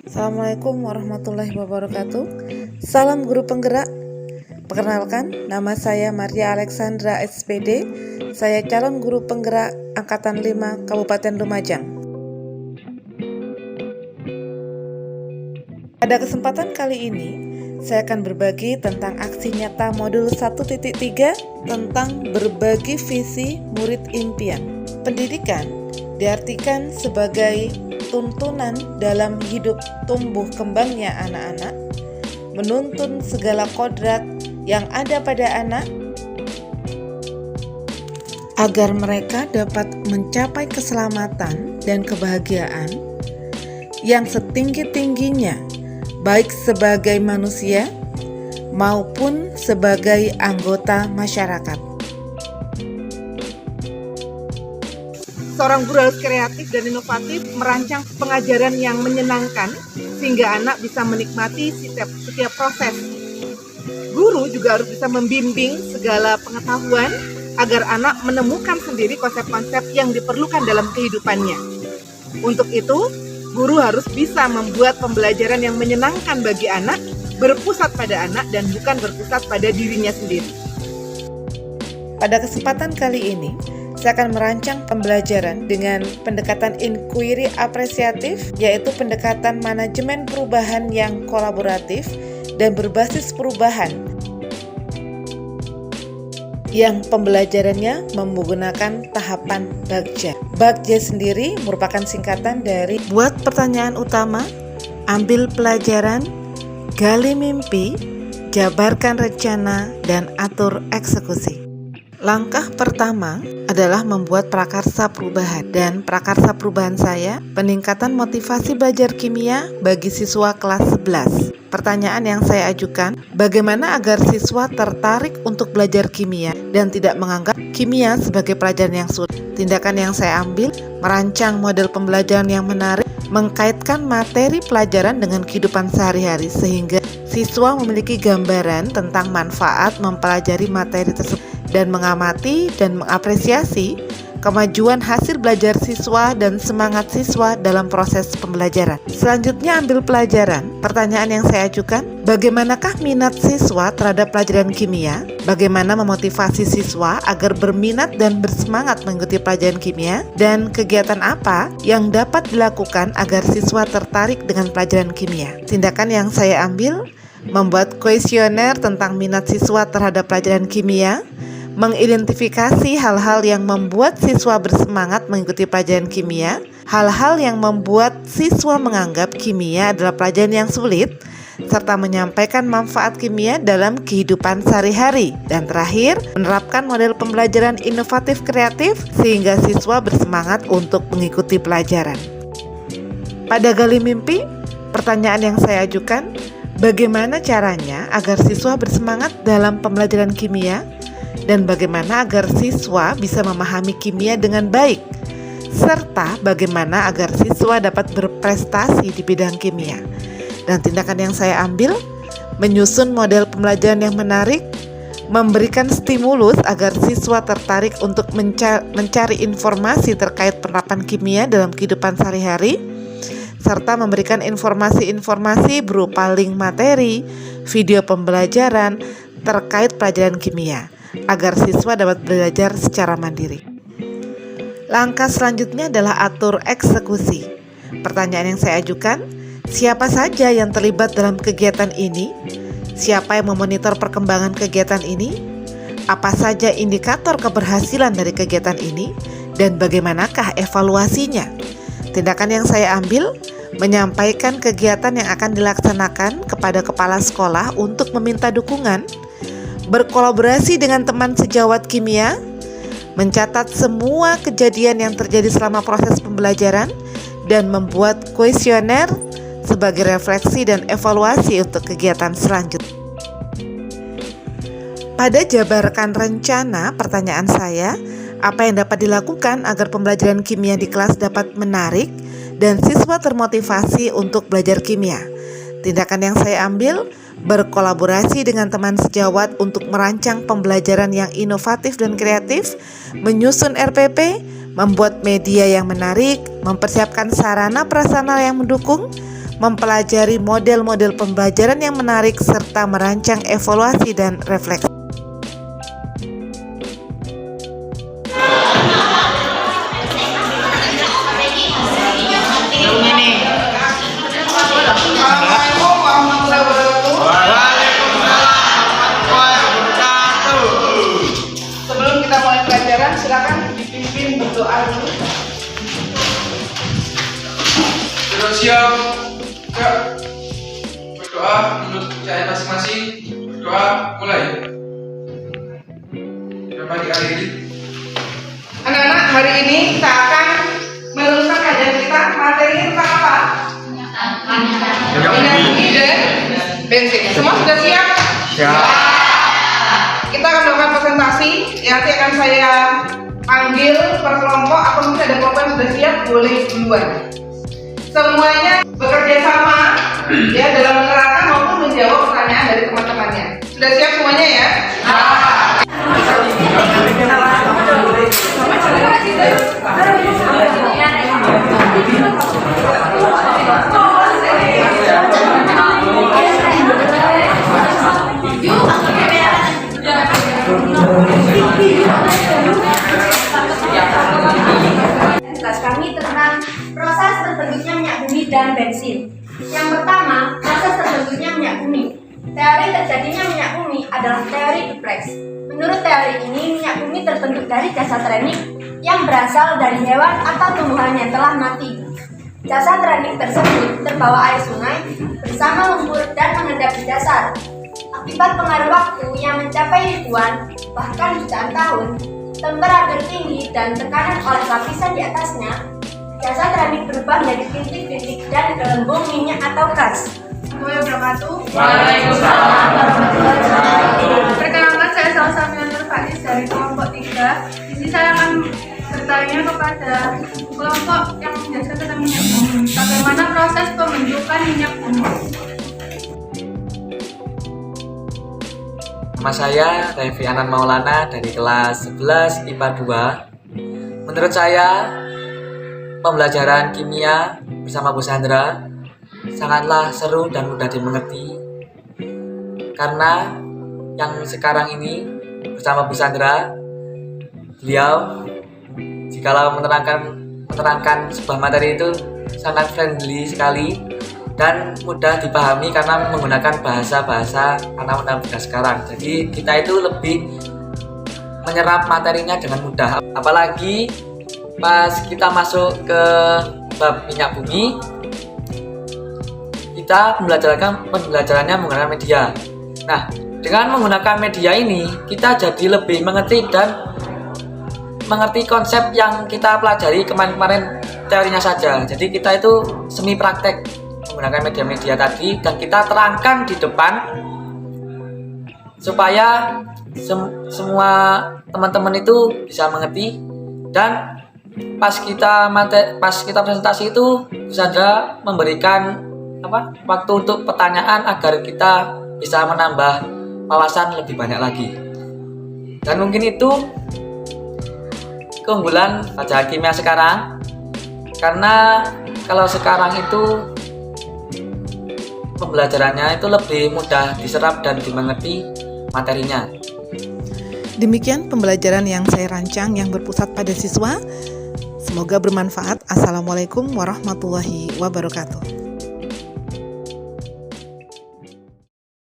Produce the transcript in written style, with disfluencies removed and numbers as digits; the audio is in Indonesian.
Assalamualaikum warahmatullahi wabarakatuh. Salam guru penggerak. Perkenalkan, nama saya Maria Alexandra SPD. Saya calon guru penggerak Angkatan 5 Kabupaten Lumajang. Pada kesempatan kali ini, saya akan berbagi tentang aksi nyata modul 1.3 tentang berbagi visi murid impian. Pendidikan diartikan sebagai tuntunan dalam hidup tumbuh kembangnya anak-anak, menuntun segala kodrat yang ada pada anak agar mereka dapat mencapai keselamatan dan kebahagiaan yang setinggi-tingginya, baik sebagai manusia maupun sebagai anggota masyarakat. Seorang guru harus kreatif dan inovatif, merancang pengajaran yang menyenangkan sehingga anak bisa menikmati setiap proses. Guru juga harus bisa membimbing segala pengetahuan agar anak menemukan sendiri konsep-konsep yang diperlukan dalam kehidupannya. Untuk itu, guru harus bisa membuat pembelajaran yang menyenangkan bagi anak, berpusat pada anak dan bukan berpusat pada dirinya sendiri. Pada kesempatan kali ini, saya akan merancang pembelajaran dengan pendekatan inquiry apresiatif, yaitu pendekatan manajemen perubahan yang kolaboratif dan berbasis perubahan, yang pembelajarannya menggunakan tahapan Bagja. Bagja sendiri merupakan singkatan dari buat pertanyaan utama, ambil pelajaran, gali mimpi, jabarkan rencana, dan atur eksekusi. Langkah pertama adalah membuat prakarsa perubahan, dan prakarsa perubahan saya peningkatan motivasi belajar kimia bagi siswa kelas 11. Pertanyaan yang saya ajukan, bagaimana agar siswa tertarik untuk belajar kimia dan tidak menganggap kimia sebagai pelajaran yang sulit? Tindakan yang saya ambil, merancang model pembelajaran yang menarik, mengkaitkan materi pelajaran dengan kehidupan sehari-hari sehingga siswa memiliki gambaran tentang manfaat mempelajari materi tersebut dan mengamati dan mengapresiasi kemajuan hasil belajar siswa dan semangat siswa dalam proses pembelajaran. Selanjutnya ambil pelajaran. Pertanyaan yang saya ajukan, bagaimanakah minat siswa terhadap pelajaran kimia? Bagaimana memotivasi siswa agar berminat dan bersemangat mengikuti pelajaran kimia? Dan kegiatan apa yang dapat dilakukan agar siswa tertarik dengan pelajaran kimia? Tindakan yang saya ambil, membuat kuesioner tentang minat siswa terhadap pelajaran kimia, mengidentifikasi hal-hal yang membuat siswa bersemangat mengikuti pelajaran kimia, hal-hal yang membuat siswa menganggap kimia adalah pelajaran yang sulit, serta menyampaikan manfaat kimia dalam kehidupan sehari-hari. Dan terakhir, menerapkan model pembelajaran inovatif kreatif sehingga siswa bersemangat untuk mengikuti pelajaran. Pada gali mimpi, pertanyaan yang saya ajukan, bagaimana caranya agar siswa bersemangat dalam pembelajaran kimia? Dan bagaimana agar siswa bisa memahami kimia dengan baik, serta bagaimana agar siswa dapat berprestasi di bidang kimia. Dan tindakan yang saya ambil, menyusun model pembelajaran yang menarik, memberikan stimulus agar siswa tertarik untuk mencari informasi terkait penerapan kimia dalam kehidupan sehari-hari, serta memberikan informasi-informasi berupa link materi, video pembelajaran terkait pelajaran kimia, agar siswa dapat belajar secara mandiri. Langkah selanjutnya adalah atur eksekusi. Pertanyaan yang saya ajukan, siapa saja yang terlibat dalam kegiatan ini? Siapa yang memonitor perkembangan kegiatan ini? Apa saja indikator keberhasilan dari kegiatan ini? Dan bagaimanakah evaluasinya? Tindakan yang saya ambil, menyampaikan kegiatan yang akan dilaksanakan kepada kepala sekolah untuk meminta dukungan, berkolaborasi dengan teman sejawat kimia, mencatat semua kejadian yang terjadi selama proses pembelajaran, dan membuat kuesioner sebagai refleksi dan evaluasi untuk kegiatan selanjutnya. Pada jabarkan rencana, pertanyaan saya, apa yang dapat dilakukan agar pembelajaran kimia di kelas dapat menarik dan siswa termotivasi untuk belajar kimia? Tindakan yang saya ambil berkolaborasi dengan teman sejawat untuk merancang pembelajaran yang inovatif dan kreatif, menyusun RPP, membuat media yang menarik, mempersiapkan sarana prasarana yang mendukung, mempelajari model-model pembelajaran yang menarik, serta merancang evaluasi dan refleksi. Sebelum kita mulai pelajaran, silakan dipimpin berdoa dulu. Sudah siap? Ya. Berdoa menurut kepercayaan masing-masing. Berdoa mulai. Dapat diakhiri. Anak-anak, hari ini kita akan meneruskan kajian kita. Materinya tentang apa? Minyak bumi dan bensin. Semua sudah siap? Siap. Kita akan melakukan presentasi. Nanti akan saya panggil per kelompok. Atau mungkin ada kelompok yang sudah siap, boleh duluan. Semuanya bekerja sama ya dalam menerangkan maupun menjawab pertanyaan dari teman-temannya. Sudah siap semuanya ya? Tugas kami tentang proses terbentuknya minyak bumi dan bensin. Yang pertama, proses terbentuknya minyak bumi. Teori terjadinya minyak bumi adalah teori duplex. Menurut teori ini, minyak bumi terbentuk dari jasa trenik yang berasal dari hewan atau tumbuhan yang telah mati. Jasa trenik tersebut terbawa air sungai bersama lumpur dan mengendap di dasar. Akibat pengaruh waktu yang mencapai ribuan, bahkan jutaan tahun, temperatur tinggi dan tekanan oleh lapisan di atasnya, jasa trenik berubah menjadi bintik-bintik dan gelembung minyak atau gas. Waalaikumsalam. Perkenalkan, saya Salsa Nur Fadis dari kelompok 3. Di sini saya akan bertanya kepada kelompok yang menjelaskan tentang minyak bumi. Bagaimana proses pembentukan minyak bumi? Nama saya Revi Anan Maulana dari kelas 11 IPA 2. Menurut saya, pembelajaran kimia bersama Bu Sandra sangatlah seru dan mudah dimengerti. Karena yang sekarang ini bersama Bu Sandra, beliau jikalau menerangkan sebuah materi itu sangat friendly sekali dan mudah dipahami karena menggunakan bahasa-bahasa anak muda sekarang. Jadi kita itu lebih menyerap materinya dengan mudah. Apalagi pas kita masuk ke bab minyak bumi, kita pembelajarannya menggunakan media. Nah, dengan menggunakan media ini, kita jadi lebih mengerti dan mengerti konsep yang kita pelajari kemarin teorinya saja. Jadi kita itu semi praktek menggunakan media-media tadi dan kita terangkan di depan supaya semua teman-teman itu bisa mengerti. Dan pas kita presentasi itu bisa saja memberikan waktu untuk pertanyaan agar kita bisa menambah wawasan lebih banyak lagi. Dan mungkin itu keunggulan pelajaran kimia sekarang, karena kalau sekarang itu pembelajarannya itu lebih mudah diserap dan dimengerti materinya. Demikian pembelajaran yang saya rancang yang berpusat pada siswa. Semoga bermanfaat. Assalamualaikum warahmatullahi wabarakatuh.